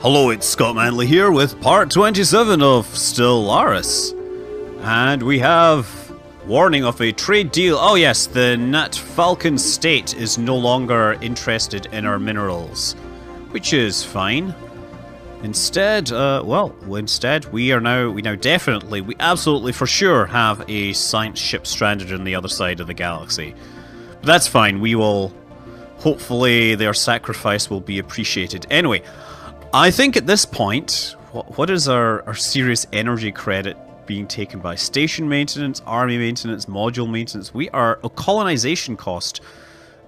Hello, it's Scott Manley here with part 27 of Stellaris. And we have warning of a trade deal. Oh yes, the Nat Falcon state is no longer interested in our minerals, which is fine. Instead, we absolutely for sure have a science ship stranded on the other side of the galaxy. But that's fine, hopefully their sacrifice will be appreciated. Anyway, I think at this point, what is our serious energy credit being taken by? Station maintenance, army maintenance, module maintenance. We are a colonization cost.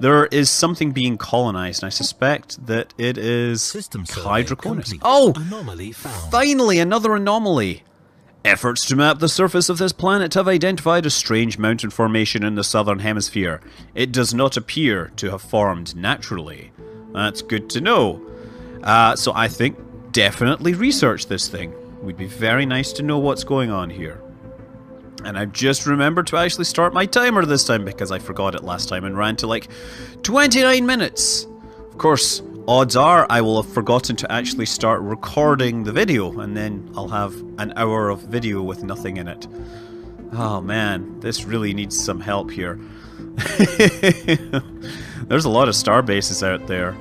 There is something being colonized, and I suspect that it is Hydroconus. Oh! Anomaly found. Finally, another anomaly! Efforts to map the surface of this planet have identified a strange mountain formation in the southern hemisphere. It does not appear to have formed naturally. That's good to know. So I think definitely research this thing. Would be very nice to know what's going on here. And I've just remembered to actually start my timer this time because I forgot it last time and ran to like 29 minutes. Of course, odds are I will have forgotten to actually start recording the video and then I'll have an hour of video with nothing in it. Oh man, this really needs some help here. There's a lot of star bases out there.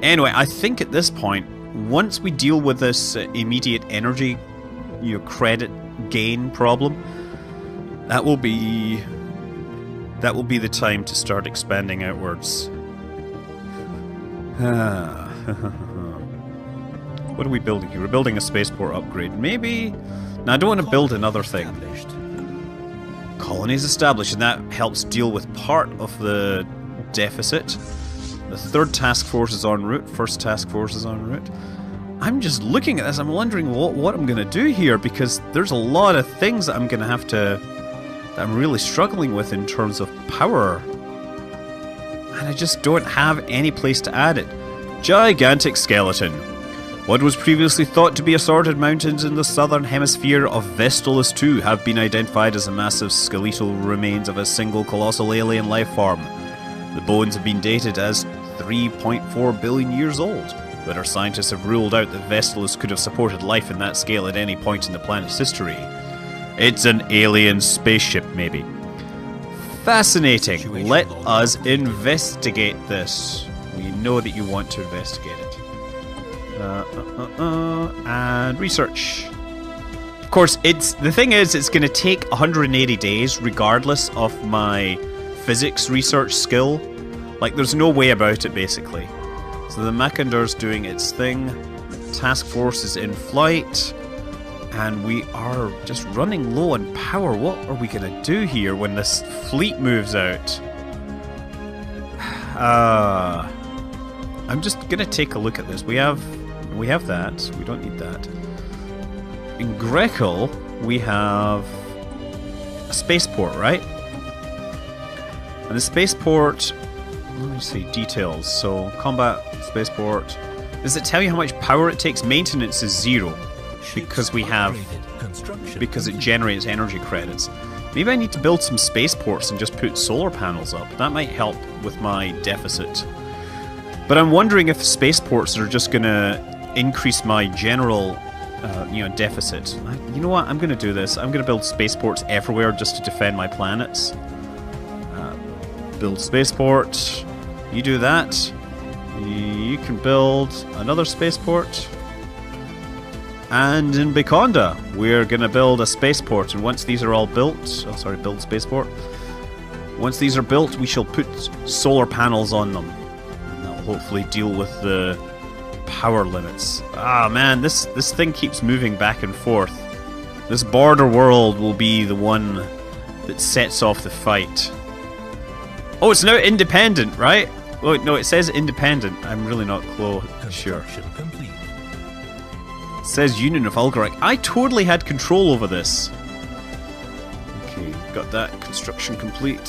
Anyway, I think at this point, once we deal with this immediate energy, credit gain problem, that will be the time to start expanding outwards. What are we building here? We're building a spaceport upgrade. Maybe. Now I don't want to build another thing. Colonies established, and that helps deal with part of the deficit. The third task force is en route. First task force is en route. I'm just looking at this. I'm wondering what I'm going to do here because there's a lot of things that I'm going to have to... that I'm really struggling with in terms of power. And I just don't have any place to add it. Gigantic skeleton. What was previously thought to be assorted mountains in the southern hemisphere of Stellaris 2 have been identified as a massive skeletal remains of a single colossal alien life form. The bones have been dated as 3.4 billion years old, but our scientists have ruled out that Stellaris could have supported life in that scale at any point in the planet's history. It's an alien spaceship, maybe. Fascinating. Let us investigate this. We know that you want to investigate it. And research. Of course, the thing is, it's going to take 180 days, regardless of my physics research skill. Like, there's no way about it, basically. So the Machinder's doing its thing. Task force is in flight. And we are just running low on power. What are we going to do here when this fleet moves out? I'm just going to take a look at this. We have that. We don't need that. In Greco, we have a spaceport, right? And the spaceport, let me see, details. So, combat, spaceport. Does it tell you how much power it takes? Maintenance is 0. Because it generates energy credits. Maybe I need to build some spaceports and just put solar panels up. That might help with my deficit. But I'm wondering if spaceports are just going to increase my general deficit. You know what? I'm going to do this. I'm going to build spaceports everywhere just to defend my planets. Build spaceport. You do that. You can build another spaceport. And in Biconda, we're going to build a spaceport. And once these are all built... build spaceport. Once these are built, we shall put solar panels on them. And that'll hopefully deal with the power limits. Ah, man, this thing keeps moving back and forth. This border world will be the one that sets off the fight. Oh, it's now independent, right? Oh, no, it says independent. I'm really not sure. Complete. It says Union of Ulgarek. I totally had control over this. Okay, got that. Construction complete.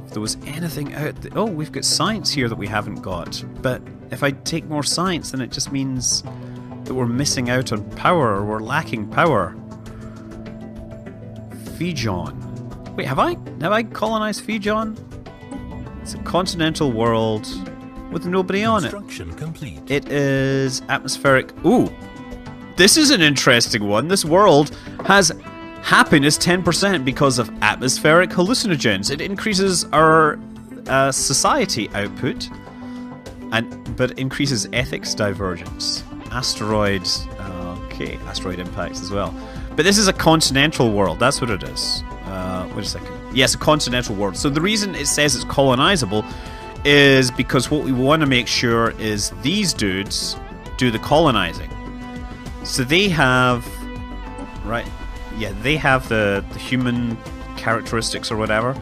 If there was anything out there... Oh, we've got science here that we haven't got. But if I take more science, then it just means that we're missing out on power, or we're lacking power. Fijon. Wait, have I colonized Fijon? It's a continental world. with nobody on it. Construction complete. It is atmospheric. Ooh, this is an interesting one. This world has happiness 10% because of atmospheric hallucinogens. It increases our society output, but increases ethics divergence. Asteroids. Okay, asteroid impacts as well. But this is a continental world. That's what it is. Wait a second. Yes, a continental world. So the reason it says it's colonizable is because what we want to make sure is these dudes do the colonizing. So they have, right? Yeah, they have the human characteristics or whatever,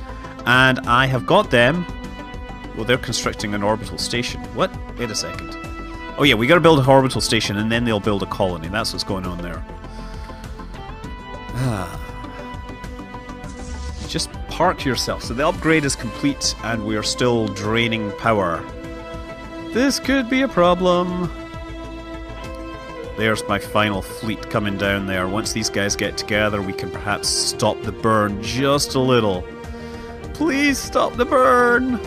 and I have got them. Well, they're constructing an orbital station. What? Wait a second. Oh yeah, we got to build an orbital station, and then they'll build a colony. That's what's going on there. Just park yourself. So the upgrade is complete, and we are still draining power. This could be a problem. There's my final fleet coming down there. Once these guys get together, we can perhaps stop the burn just a little. Please stop the burn!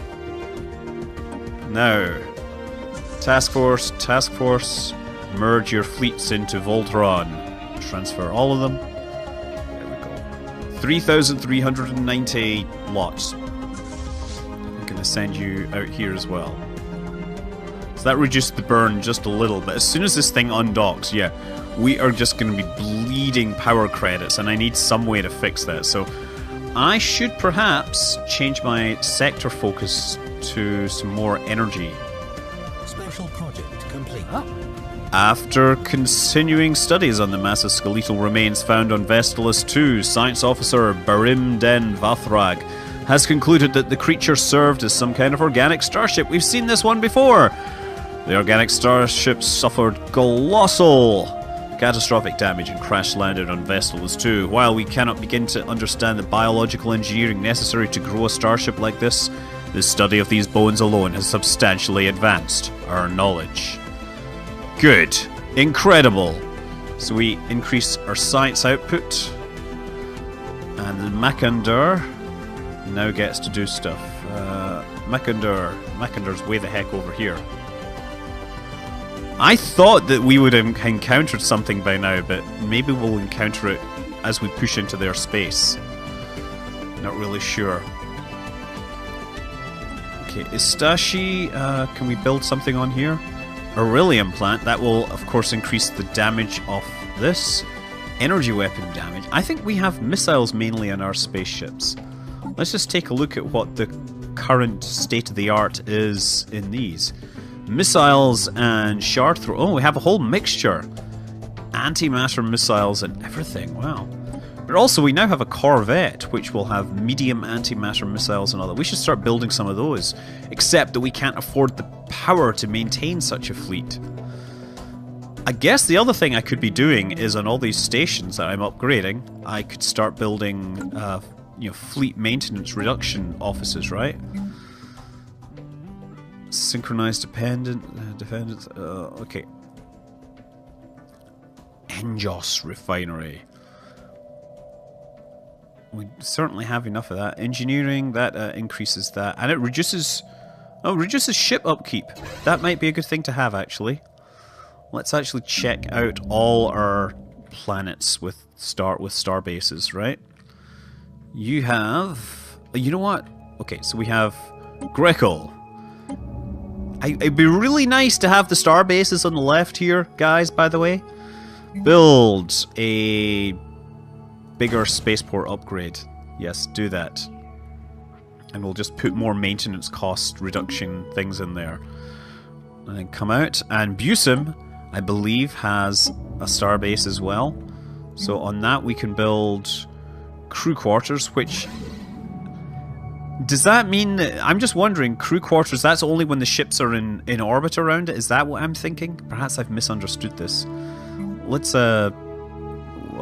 Now, task force, merge your fleets into Voltron. Transfer all of them. 3,390 lots. I'm going to send you out here as well. So that reduced the burn just a little, but as soon as this thing undocks, yeah, we are just going to be bleeding power credits, and I need some way to fix that. So I should perhaps change my sector focus to some more energy. Special project complete. After continuing studies on the massive skeletal remains found on Vestalis 2, Science Officer Barim Den Vathrag has concluded that the creature served as some kind of organic starship. We've seen this one before. The organic starship suffered colossal catastrophic damage and crash-landed on Vestalis 2. While we cannot begin to understand the biological engineering necessary to grow a starship like this, the study of these bones alone has substantially advanced our knowledge. Good. Incredible. So we increase our science output. And the Macandur now gets to do stuff. Macandur's way the heck over here. I thought that we would have encountered something by now, but maybe we'll encounter it as we push into their space. Not really sure. Okay, Istashi, can we build something on here? Beryllium plant, that will of course increase the damage of this. Energy weapon damage. I think we have missiles mainly on our spaceships. Let's just take a look at what the current state of the art is in these. Missiles and shard throw. Oh, we have a whole mixture. Antimatter missiles and everything. Wow. But also we now have a Corvette, which will have medium antimatter missiles and all that. We should start building some of those. Except that we can't afford the power to maintain such a fleet. I guess the other thing I could be doing is on all these stations that I'm upgrading, I could start building, fleet maintenance reduction offices, right? Synchronized dependence. Okay. Enjos refinery. We certainly have enough of that. Engineering, that increases that, and it reduces. Oh, reduces ship upkeep. That might be a good thing to have, actually. Let's actually check out all our planets with star bases, right? You have... You know what? Okay, so we have Greco. It'd be really nice to have the star bases on the left here, guys, by the way. Build a bigger spaceport upgrade. Yes, do that. And we'll just put more maintenance cost reduction things in there. And then come out. And Busum, I believe, has a starbase as well. So on that we can build crew quarters, which... Does that mean that... I'm just wondering, crew quarters, that's only when the ships are in orbit around it? Is that what I'm thinking? Perhaps I've misunderstood this. Let's, well,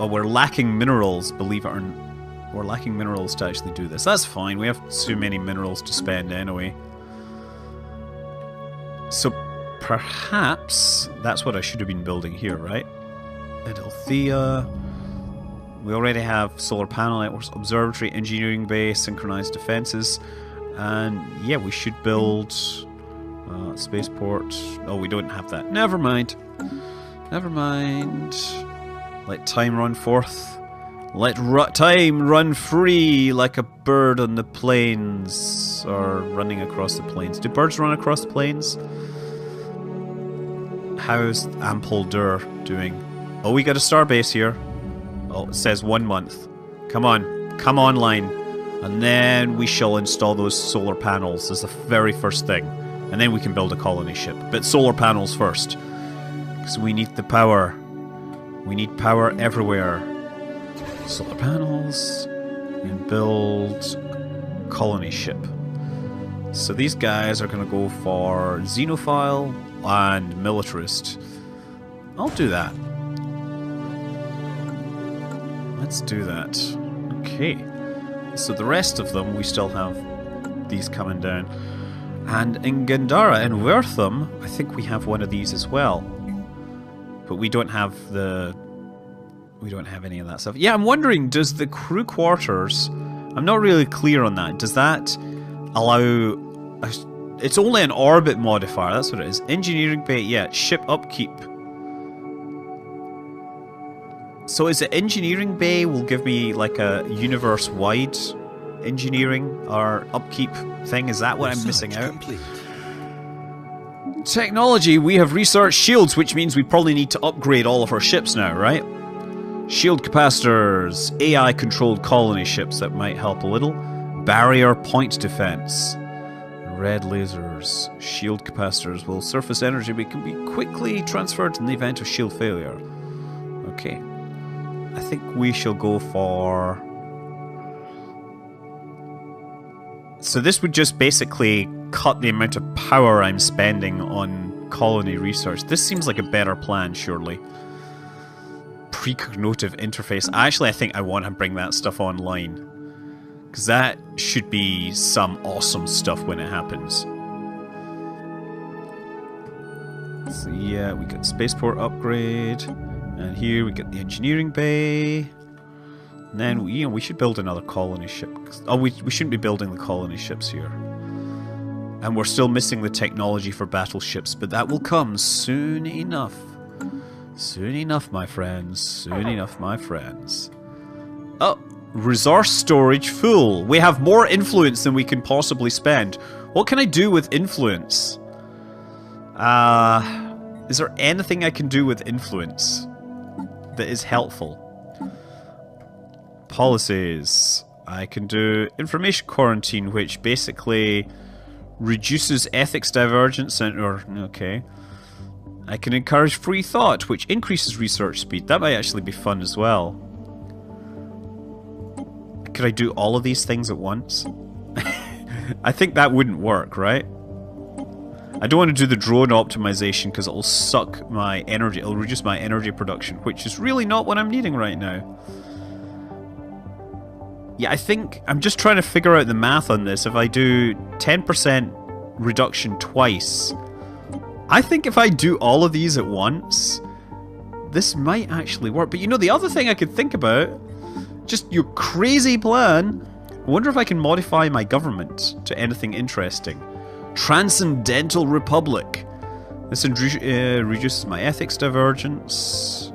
we're lacking minerals, believe it or not. We're lacking minerals to actually do this. That's fine, we have too many minerals to spend anyway. So perhaps that's what I should have been building here, right? Adelthea. We already have solar panel networks, observatory, engineering base, synchronized defenses. And yeah, we should build... Spaceport. Oh, we don't have that. Never mind. Never mind. Let time run forth. Let time run free like a bird on the plains. Or running across the plains. Do birds run across the plains? How's Ampoldur doing? Oh, we got a starbase here. Oh, it says 1 month. Come on. Come online. And then we shall install those solar panels as the very first thing. And then we can build a colony ship. But solar panels first. Because we need the power. We need power everywhere. Solar panels. And build a colony ship. So these guys are going to go for Xenophile and Militarist. I'll do that. Let's do that. Okay. So the rest of them, we still have these coming down. And in Gandara and Wertham, I think we have one of these as well. But we don't have the... We don't have any of that stuff. Yeah, I'm wondering, does the crew quarters... I'm not really clear on that. Does that allow... It's only an orbit modifier, that's what it is. Engineering bay, yeah, ship upkeep. So is it engineering bay will give me like a universe-wide engineering or upkeep thing? Is that what I'm missing out? Complete. Technology, we have researched shields, which means we probably need to upgrade all of our ships now, right? Shield capacitors, AI-controlled colony ships, that might help a little. Barrier point defense. Red lasers. Shield capacitors will surface energy but can be quickly transferred in the event of shield failure. Okay. I think we shall go for... So this would just basically cut the amount of power I'm spending on colony research. This seems like a better plan, surely. Precognitive interface. Actually, I think I want to bring that stuff online. Because that should be some awesome stuff when it happens. So yeah, we got spaceport upgrade. And here we get the engineering bay. And then, we should build another colony ship. Oh, we shouldn't be building the colony ships here. And we're still missing the technology for battleships, but that will come soon enough. Soon enough, my friends. Soon enough, my friends. Oh, resource storage full. We have more influence than we can possibly spend. What can I do with influence? Is there anything I can do with influence that is helpful? Policies. I can do information quarantine, which basically reduces ethics divergence and okay. I can encourage free thought, which increases research speed. That might actually be fun as well. Could I do all of these things at once? I think that wouldn't work, right? I don't want to do the drone optimization because it'll suck my energy. It'll reduce my energy production, which is really not what I'm needing right now. Yeah, I think I'm just trying to figure out the math on this. If I do 10% reduction twice, I think if I do all of these at once, this might actually work. But you know, the other thing I could think about, just your crazy plan, I wonder if I can modify my government to anything interesting. Transcendental Republic. This reduces my ethics divergence.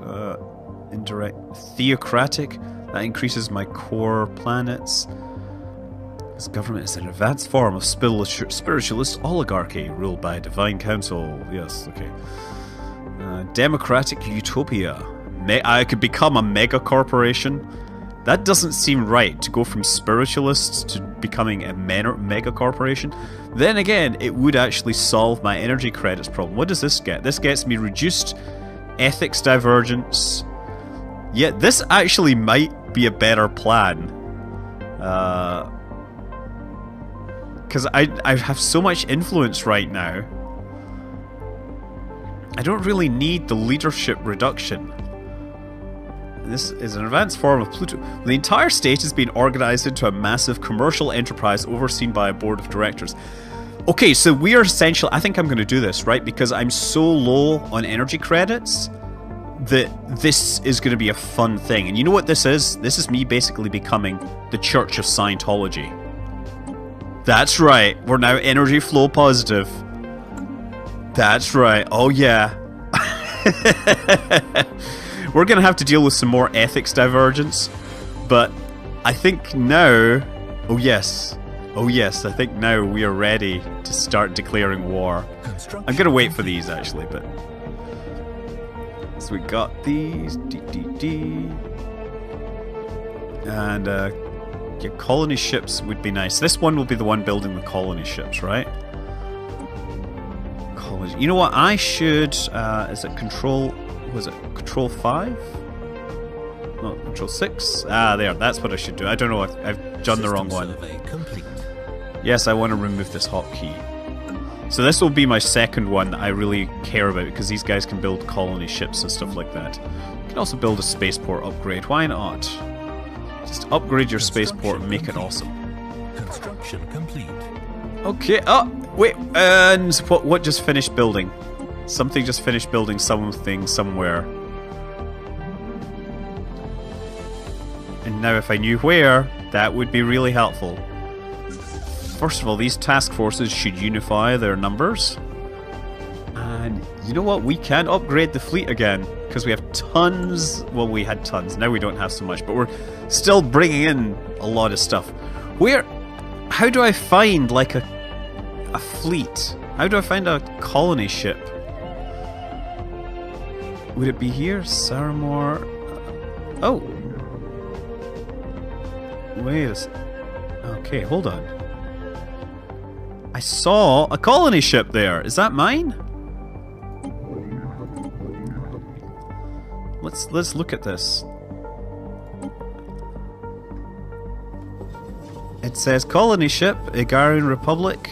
Indirect. Theocratic. That increases my core planets. This government is an advanced form of spiritualist oligarchy ruled by a divine council. Yes, okay. Democratic utopia. I could become a mega corporation. That doesn't seem right, to go from spiritualists to becoming a mega corporation. Then again, it would actually solve my energy credits problem. What does this get? This gets me reduced ethics divergence. Yet this actually might be a better plan. Because I have so much influence right now. I don't really need the leadership reduction. This is an advanced form of Pluto. The entire state has been organized into a massive commercial enterprise overseen by a board of directors. Okay, so we are essentially... I think I'm going to do this, right? Because I'm so low on energy credits that this is going to be a fun thing. And you know what this is? This is me basically becoming the Church of Scientology. That's right. We're now energy flow positive. That's right. Oh, yeah. We're going to have to deal with some more ethics divergence. But I think now... Oh, yes. Oh, yes. I think now we are ready to start declaring war. I'm going to wait for these, actually, but... So we got these. And, yeah, colony ships would be nice. This one will be the one building the colony ships, right? You know what? I should. Is it control? Was it control 5? No, control 6. Ah, there. That's what I should do. I don't know. I've done the wrong one. Yes, I want to remove this hotkey. So this will be my second one that I really care about because these guys can build colony ships and stuff like that. You can also build a spaceport upgrade. Why not? Just upgrade your spaceport and make it awesome. Construction complete. Okay. Oh, wait. And what just finished building? Something just finished building something somewhere. And now if I knew where, that would be really helpful. First of all, these task forces should unify their numbers. And you know what? We can upgrade the fleet again. Because we have tons. Well, we had tons. Now we don't have so much. But we're still bringing in a lot of stuff. How do I find, like, a fleet? How do I find a colony ship? Would it be here? Saramore? Oh. Wait a second. Okay, hold on. I saw a colony ship there. Is that mine? Let's look at this. It says colony ship, Igarian Republic.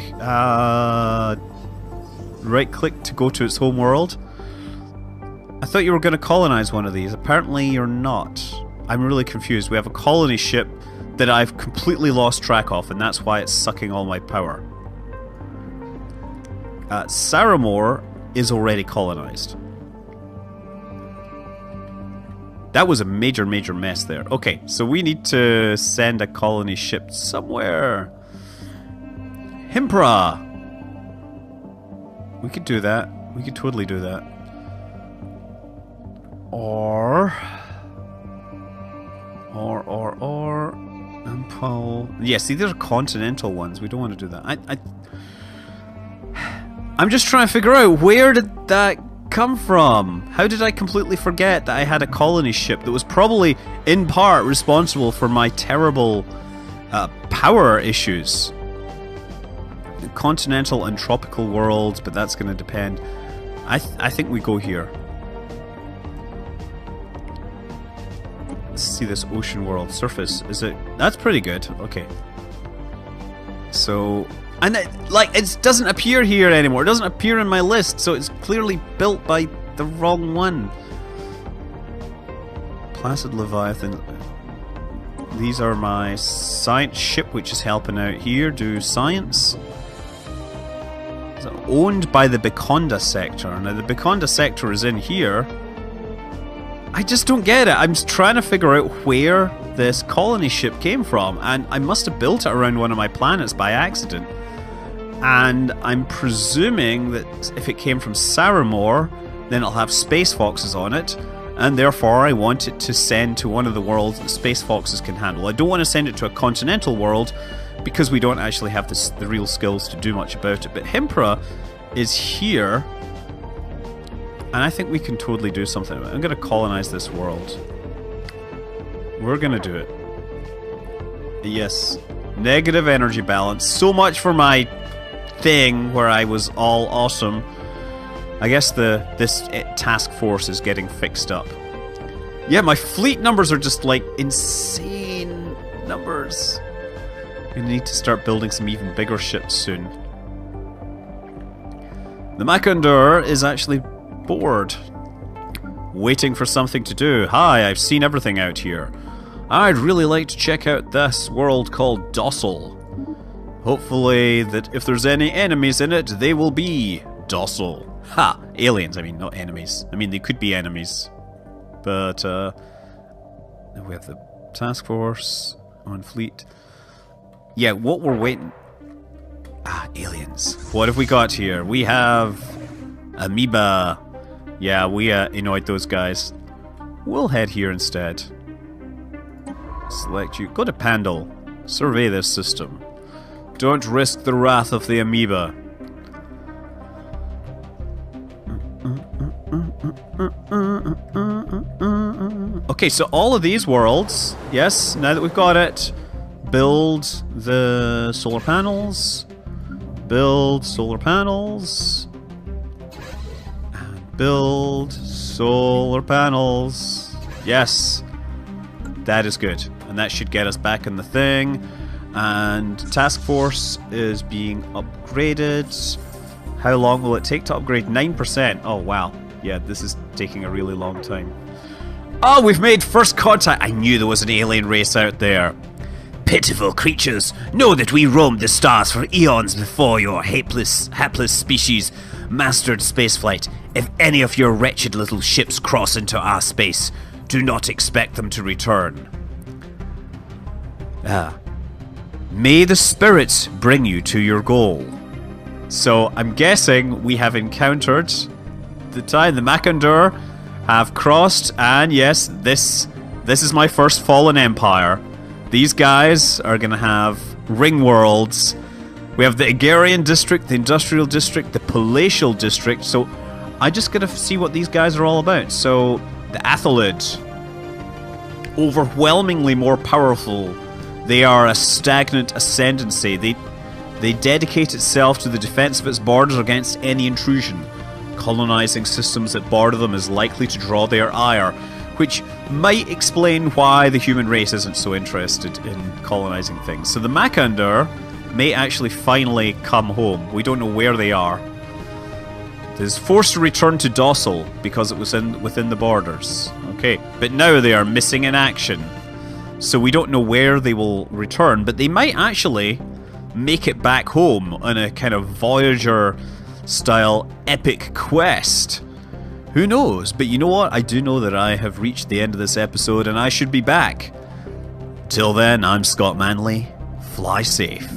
Right click to go to its home world. I thought you were going to colonize one of these. Apparently you're not. I'm really confused. We have a colony ship that I've completely lost track of, and that's why it's sucking all my power. Saramore is already colonized. That was a major, major mess there. Okay, so we need to send a colony ship somewhere. Himpra! We could do that. We could totally do that. Or... Impel... Yeah, see, these are continental ones. We don't want to do that. I'm just trying to figure out, where did that come from? How did I completely forget that I had a colony ship that was probably in part responsible for my terrible power issues? Continental and tropical worlds, but that's going to depend. I think we go here. Let's see this ocean world. Surface, is it? That's pretty good. Okay. So... And it doesn't appear here anymore. It doesn't appear in my list, so it's clearly built by the wrong one. Placid Leviathan. These are my science ship, which is helping out here. Do science. It's owned by the Biconda sector. Now the Biconda sector is in here. I just don't get it. I'm just trying to figure out where this colony ship came from, and I must have built it around one of my planets by accident. And I'm presuming that if it came from Saramore, then it'll have space foxes on it, and therefore I want it to send to one of the worlds that space foxes can handle. I don't want to send it to a continental world because we don't actually have the real skills to do much about it. But Himpra is here, and I think we can totally do something about it. I'm going to colonize this world. We're going to do it. Yes. Negative energy balance. So much for my thing where I was all awesome. I guess this task force is getting fixed up. Yeah, my fleet numbers are just like insane numbers. We need to start building some even bigger ships soon. The Macandur is actually bored, waiting for something to do. Hi, I've seen everything out here. I'd really like to check out this world called Docile. Hopefully that if there's any enemies in it, they will be docile. Ha! Aliens, I mean, not enemies. I mean, they could be enemies. But, we have the task force on fleet. Yeah, what we're waiting... Ah, aliens. What have we got here? We have Amoeba. Yeah, we annoyed those guys. We'll head here instead. Select you. Go to Pandal. Survey this system. Don't risk the wrath of the amoeba. Okay, so all of these worlds, yes, now that we've got it, build the solar panels, build solar panels, and build solar panels. Yes, that is good. And that should get us back in the thing. And task force is being upgraded. How long will it take to upgrade? 9%. Oh, wow. Yeah, this is taking a really long time. Oh, we've made first contact. I knew there was an alien race out there. Pitiful creatures, know that we roamed the stars for eons before your hapless species mastered spaceflight. If any of your wretched little ships cross into our space, do not expect them to return. May the spirits bring you to your goal. So I'm guessing we have encountered the time the Makandur have crossed, and yes, this is my first fallen empire. These guys are gonna have ring worlds. We have the Igarian district, the industrial district, the palatial district. So I just gotta see what these guys are all about. So the Athalid, overwhelmingly more powerful. They are a stagnant ascendancy. They dedicate itself to the defense of its borders against any intrusion. Colonizing systems that border them is likely to draw their ire, which might explain why the human race isn't so interested in colonizing things. So the Makandur may actually finally come home. We don't know where they are. It is forced to return to Docile because it was within the borders. Okay, but now they are missing in action. So we don't know where they will return, but they might actually make it back home on a kind of Voyager-style epic quest. Who knows? But you know what? I do know that I have reached the end of this episode and I should be back. Till then, I'm Scott Manley. Fly safe.